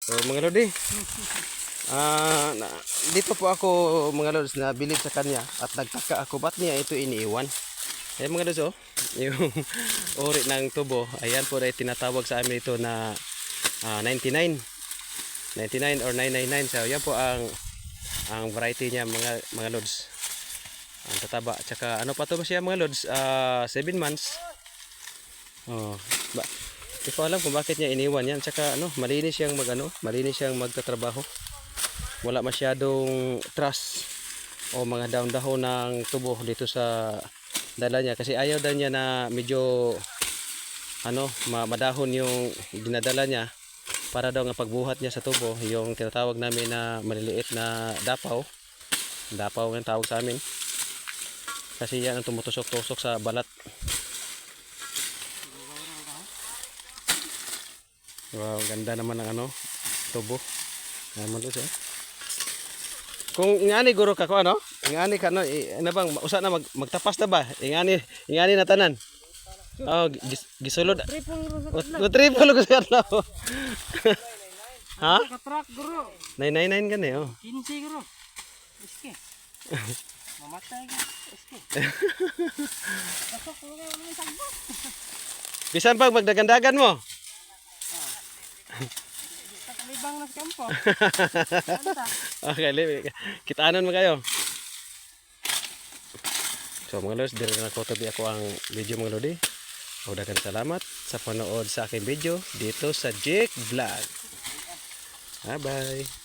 So, mga lodi, dito po ako mga lods na bilib sa kanya at nagtaka ako ba't niya ito iniiwan. Ayan mga lods, oh, yung uri ng tubo. Ayan po ay tinatawag sa amin ito na 99 or 999. So yan po ang variety niya mga lods. Ang tataba. Tsaka ano pa to ba siya mga lods? 7 months. Oh, di ko alam kung bakit niya iniwan yan. Tsaka ano, malinis siyang malinis siyang magtatrabaho. Wala masyadong truss o mga dahon-dahon ng tubo dito sa dala niya kasi ayaw daw niya na medyo madahon yung dinadala niya para daw nga pagbuhat niya sa tubo, yung tinatawag namin na maliliit na dapaw ang tawag sa amin kasi yan ang tumutusok-tusok sa balat. Wow, ganda naman ng tubo. Naman ito. Kung ingani guro ka ko ingani ka ano bang usa na magtapas na ba? Ingani na tanan. Oh, gisulod. Triple ko sa ano. Ha? Katrak guro. 999 gani oh. 15 guro. Iske. Mamatay ka. Iske. Pasok ko kayo ng sagbo. Bisan pag magdagandagan mo. Libang na sa kampo. Okay, kitaanan mo kayo. So mga lods, dire na ko tabi ako ang video mga lodi. Daghang salamat sa panood sa aking video dito sa Jake Vlog. Bye bye.